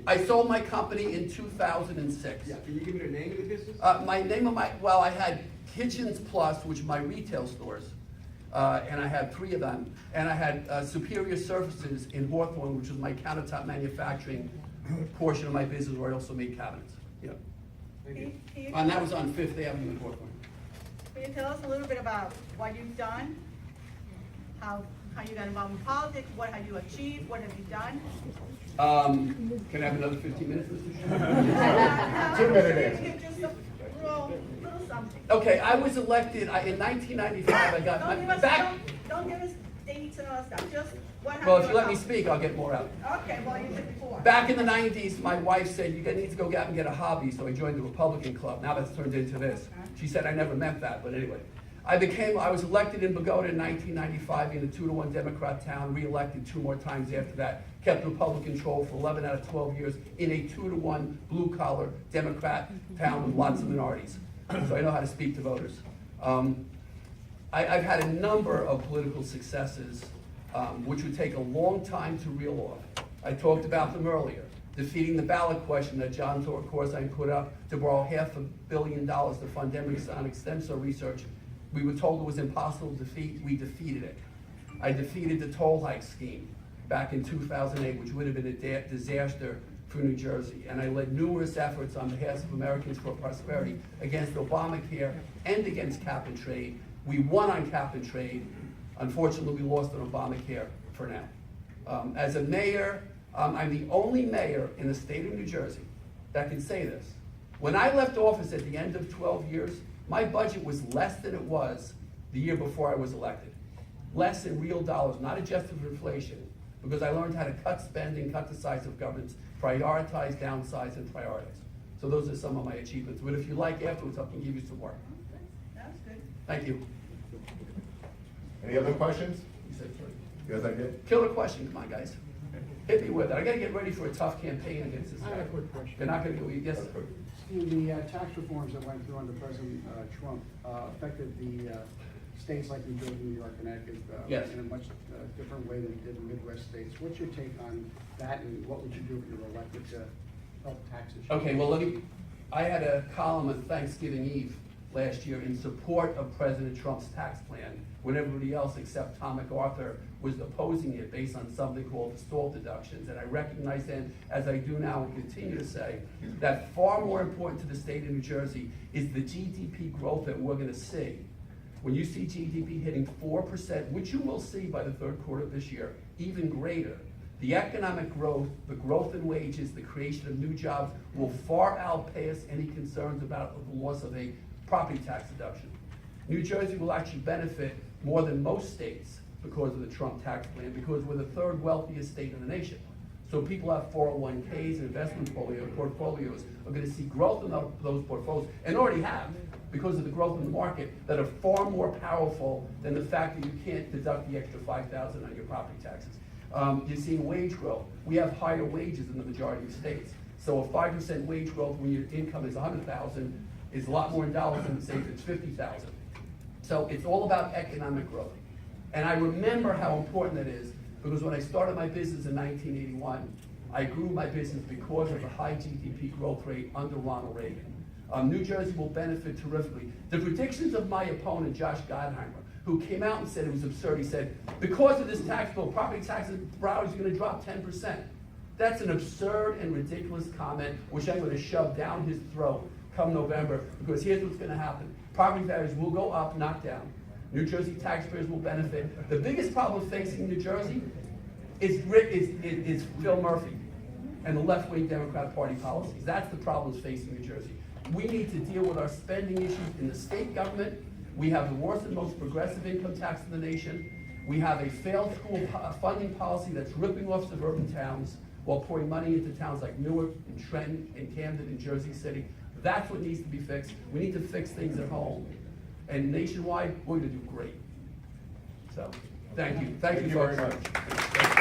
I sold my company in 2006. Yeah, can you give me the name of the business? Well, I had Kitchens Plus, which are my retail stores, and I had 3 of them. And I had Superior Surfaces in Hawthorne, which was my countertop manufacturing portion of my business, where I also made cabinets. Yeah. Thank you. And that was on 5th Avenue in Hawthorne. Can you tell us a little bit about what you've done? How you got involved in politics? What have you achieved? What have you done? Can I have another 15 minutes, Mr. Chairman? 2 minutes. Just a little something. Okay, I was elected, in 1995, I got Don't give my, us, back, don't give us dates and all that stuff. Just what have well, you if you let me accomplished? speak, I'll get more out. Okay, well, you did before. Back in the 90s, my wife said, you need to go out and get a hobby, so I joined the Republican Club. Now that's turned into this. She said I never meant that, but anyway. I was elected in Bogota in 1995 in a 2-to-1 Democrat town, re-elected 2 more times after that, kept Republican control for 11 out of 12 years in a 2-to-1 blue-collar Democrat town with lots of minorities. So I know how to speak to voters. I've had a number of political successes, which would take a long time to reel off. I talked about them earlier. Defeating the ballot question that John Corzine put up to borrow $500 million to fund embryonic stem cell research. We were told it was impossible to defeat. We defeated it. I defeated the toll hike scheme back in 2008, which would have been a disaster for New Jersey. And I led numerous efforts on behalf of Americans for Prosperity against Obamacare and against cap and trade. We won on cap and trade. Unfortunately, we lost on Obamacare for now. As a mayor, I'm the only mayor in the state of New Jersey that can say this. When I left office at the end of 12 years, my budget was less than it was the year before I was elected. Less in real dollars, not adjusted for inflation, because I learned how to cut spending, cut the size of governments, prioritize, downsize, and prioritize. So those are some of my achievements. But if you like afterwards, I can give you some more. That's good. Thank you. Any other questions? You said three. Yes, I did. Killer question, come on, guys. Hit me with it. I gotta get ready for a tough campaign against this guy. I have a quick question. You're not gonna go, yes? Steve, the tax reforms that went through under President Trump affected the states like New Jersey, New York, Connecticut Yes. in a much different way than it did in Midwest states. What's your take on that, and what would you do if you were elected to help tax issues? Okay, well, I had a column on Thanksgiving Eve last year in support of President Trump's tax plan, when everybody else except Tom MacArthur was opposing it based on something called the SALT deductions. And I recognize then, as I do now and continue to say, that far more important to the state of New Jersey is the GDP growth that we're gonna see. When you see GDP hitting 4%, which you will see by the third quarter of this year, even greater, the economic growth, the growth in wages, the creation of new jobs will far outpace any concerns about the loss of a property tax deduction. New Jersey will actually benefit more than most states because of the Trump tax plan, because we're the 3rd wealthiest state in the nation. So people have 401ks and investment portfolios are gonna see growth in those portfolios, and already have, because of the growth in the market, that are far more powerful than the fact that you can't deduct the extra $5,000 on your property taxes. You're seeing wage growth. We have higher wages in the majority of states. So a 5% wage growth when your income is $100,000 is a lot more in dollars than say if it's $50,000. So it's all about economic growth. And I remember how important that is, because when I started my business in 1981, I grew my business because of the high GDP growth rate under Ronald Reagan. New Jersey will benefit terrifically. The predictions of my opponent, Josh Gottheimer, who came out and said it was absurd, he said, because of this tax bill, property taxes in Broward is gonna drop 10%. That's an absurd and ridiculous comment, which I'm gonna shove down his throat come November, because here's what's gonna happen. Property values will go up, not down. New Jersey taxpayers will benefit. The biggest problem facing New Jersey is Phil Murphy and the left-wing Democrat Party policies. That's the problems facing New Jersey. We need to deal with our spending issues in the state government. We have the worst and most progressive income tax in the nation. We have a failed school funding policy that's ripping off suburban towns while pouring money into towns like Newark and Trenton and Camden and Jersey City. That's what needs to be fixed. We need to fix things at home. And nationwide, we're gonna do great. So, thank you. Thank you very folks. much.